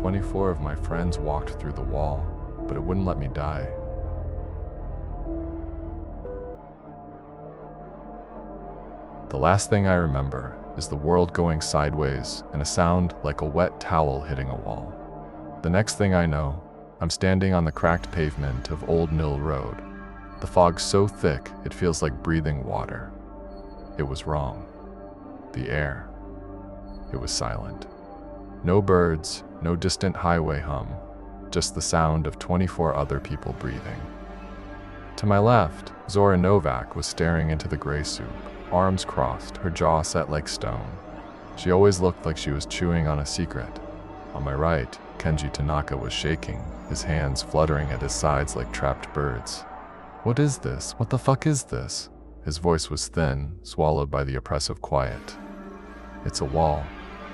24 of my friends walked through the wall, but it wouldn't let me die. The last thing I remember is the world going sideways and a sound like a wet towel hitting a wall. The next thing I know, I'm standing on the cracked pavement of Old Mill Road. The fog's so thick it feels like breathing water. It was wrong. The air. It was silent. No birds, no distant highway hum, just the sound of 24 other people breathing. To my left, Zora Novak was staring into the gray soup, arms crossed, her jaw set like stone. She always looked like she was chewing on a secret. On my right, Kenji Tanaka was shaking, his hands fluttering at his sides like trapped birds. "What is this? What the fuck is this?" His voice was thin, swallowed by the oppressive quiet. "It's a wall,"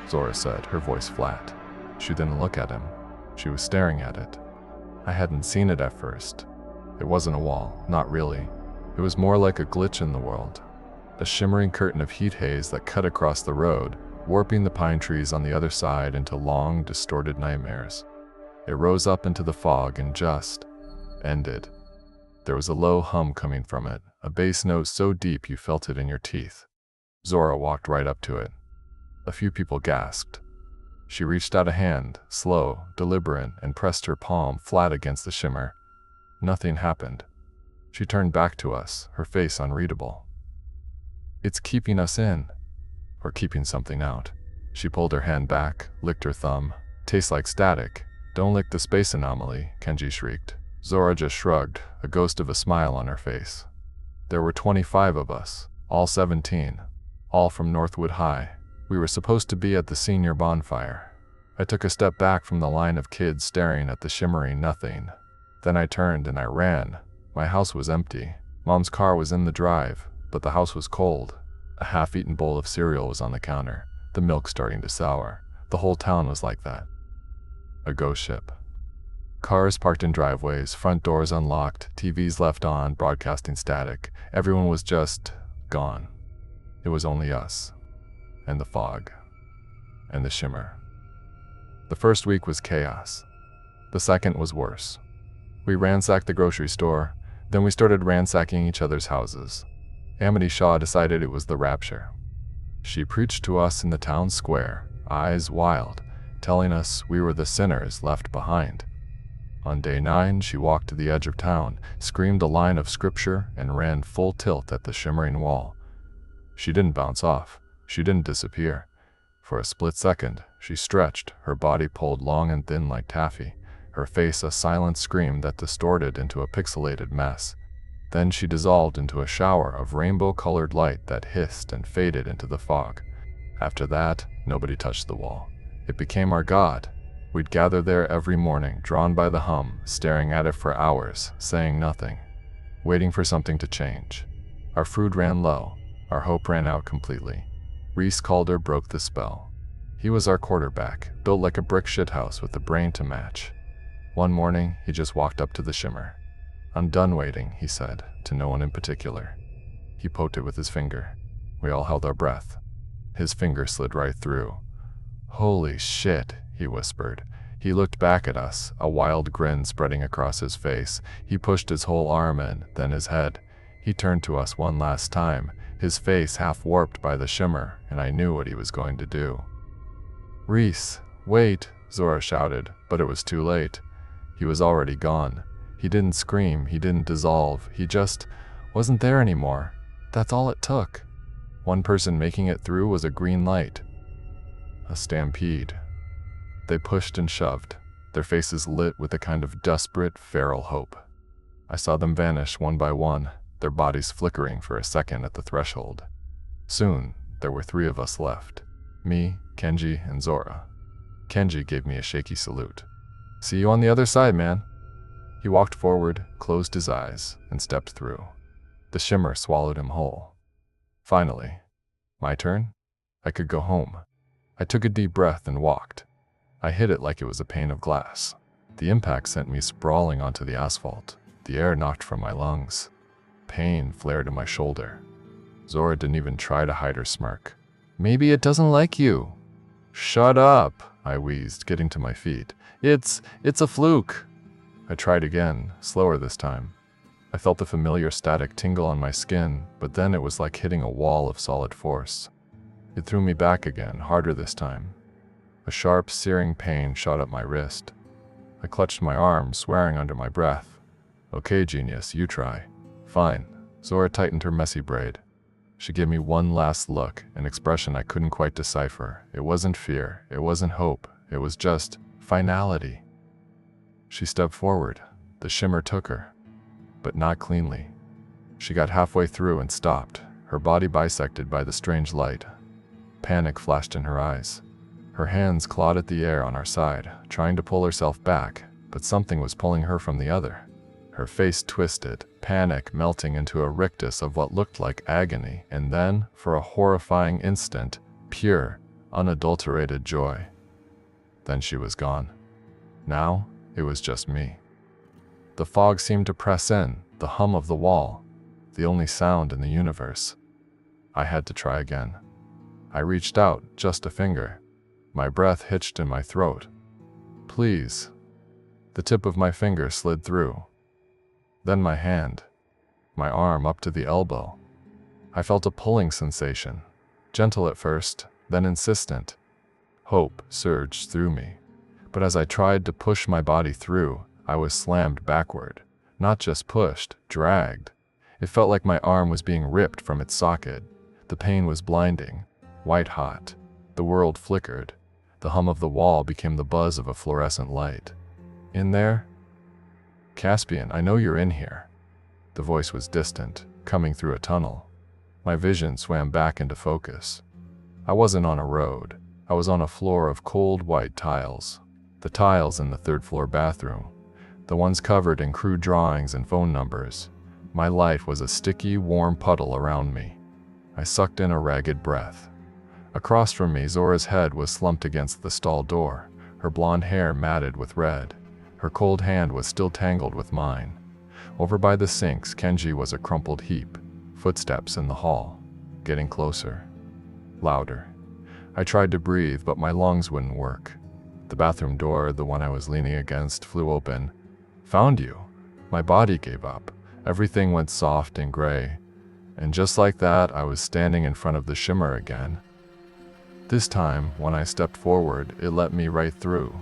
Zora said, her voice flat. She didn't look at him. She was staring at it. I hadn't seen it at first. It wasn't a wall, not really. It was more like a glitch in the world. A shimmering curtain of heat haze that cut across the road, warping the pine trees on the other side into long, distorted nightmares. It rose up into the fog and just ended. There was a low hum coming from it, a bass note so deep you felt it in your teeth. Zora walked right up to it. A few people gasped. She reached out a hand, slow, deliberate, and pressed her palm flat against the shimmer. Nothing happened. She turned back to us, her face unreadable. "It's keeping us in. Or keeping something out." She pulled her hand back, licked her thumb. "Tastes like static. Don't lick the space anomaly," Kenji shrieked. Zora just shrugged, a ghost of a smile on her face. There were 25 of us, all 17, all from Northwood High. We were supposed to be at the senior bonfire. I took a step back from the line of kids staring at the shimmering nothing. Then I turned and I ran. My house was empty. Mom's car was in the drive, but the house was cold. A half-eaten bowl of cereal was on the counter, the milk starting to sour. The whole town was like that. A ghost ship. Cars parked in driveways, front doors unlocked, TVs left on, broadcasting static. Everyone was just gone. It was only us. And the fog. And the shimmer. The first week was chaos. The second was worse. We ransacked the grocery store, then we started ransacking each other's houses. Amity Shaw decided it was the rapture. She preached to us in the town square, eyes wild, telling us we were the sinners left behind. On day 9, she walked to the edge of town, screamed a line of scripture, and ran full tilt at the shimmering wall. She didn't bounce off. She didn't disappear. For a split second, she stretched, her body pulled long and thin like taffy, her face a silent scream that distorted into a pixelated mess. Then she dissolved into a shower of rainbow-colored light that hissed and faded into the fog. After that, nobody touched the wall. It became our god. We'd gather there every morning, drawn by the hum, staring at it for hours, saying nothing, waiting for something to change. Our food ran low. Our hope ran out completely. Reese Calder broke the spell. He was our quarterback, built like a brick shithouse with a brain to match. One morning, he just walked up to the shimmer. "I'm done waiting," he said, to no one in particular. He poked it with his finger. We all held our breath. His finger slid right through. "Holy shit," he whispered. He looked back at us, a wild grin spreading across his face. He pushed his whole arm in, then his head. He turned to us one last time, his face half warped by the shimmer, and I knew what he was going to do. "Reese, wait," Zora shouted, but it was too late. He was already gone. He didn't scream, he didn't dissolve, he just wasn't there anymore. That's all it took. One person making it through was a green light. A stampede. They pushed and shoved, their faces lit with a kind of desperate, feral hope. I saw them vanish one by one, their bodies flickering for a second at the threshold. Soon, there were 3 of us left. Me, Kenji, and Zora. Kenji gave me a shaky salute. "See you on the other side, man." He walked forward, closed his eyes, and stepped through. The shimmer swallowed him whole. Finally. My turn? I could go home. I took a deep breath and walked. I hit it like it was a pane of glass. The impact sent me sprawling onto the asphalt. The air knocked from my lungs. Pain flared in my shoulder. Zora didn't even try to hide her smirk. "Maybe it doesn't like you." "Shut up," I wheezed, getting to my feet. It's a fluke. I tried again, slower this time. I felt the familiar static tingle on my skin, but then it was like hitting a wall of solid force. It threw me back again, harder this time. A sharp, searing pain shot up my wrist. I clutched my arm, swearing under my breath. Okay, genius, you try. Fine. Zora tightened her messy braid. She gave me one last look, an expression I couldn't quite decipher. It wasn't fear, it wasn't hope, it was just finality. She stepped forward. The shimmer took her, but not cleanly. She got halfway through and stopped, her body bisected by the strange light. Panic flashed in her eyes. Her hands clawed at the air on our side, trying to pull herself back, but something was pulling her from the other. Her face twisted, panic melting into a rictus of what looked like agony, and then, for a horrifying instant, pure, unadulterated joy. Then she was gone. Now, it was just me. The fog seemed to press in, the hum of the wall, the only sound in the universe. I had to try again. I reached out, just a finger. My breath hitched in my throat. Please. The tip of my finger slid through. Then my hand, my arm up to the elbow. I felt a pulling sensation, gentle at first, then insistent. Hope surged through me. But as I tried to push my body through, I was slammed backward. Not just pushed, dragged. It felt like my arm was being ripped from its socket. The pain was blinding, white hot. The world flickered. The hum of the wall became the buzz of a fluorescent light. In there? Caspian, I know you're in here. The voice was distant, coming through a tunnel. My vision swam back into focus. I wasn't on a road. I was on a floor of cold white tiles. The tiles in the third-floor bathroom. The ones covered in crude drawings and phone numbers. My life was a sticky, warm puddle around me. I sucked in a ragged breath. Across from me, Zora's head was slumped against the stall door, her blonde hair matted with red. Her cold hand was still tangled with mine. Over by the sinks, Kenji was a crumpled heap. Footsteps in the hall. Getting closer. Louder. I tried to breathe, but my lungs wouldn't work. The bathroom door, the one I was leaning against, flew open. Found you. My body gave up. Everything went soft and gray. And just like that, I was standing in front of the shimmer again. This time, when I stepped forward, it let me right through,